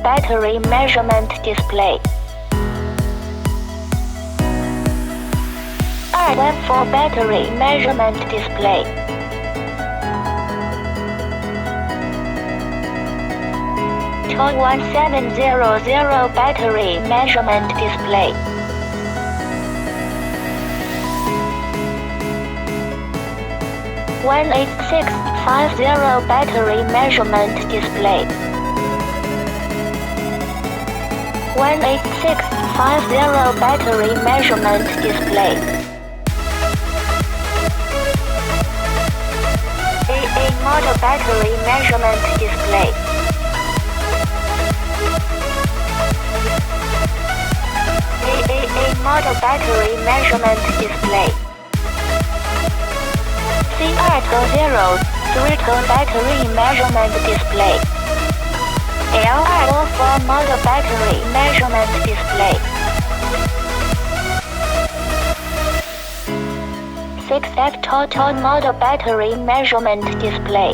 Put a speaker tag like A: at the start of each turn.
A: battery measurement display. Web for battery measurement display. Code 1700 battery measurement display. One 8650 battery measurement display. 18650 battery measurement display. AA model battery measurement display. AA model battery measurement display. CR0 throttle battery measurement display. LR04 model battery measurement display. 6F total model battery measurement display.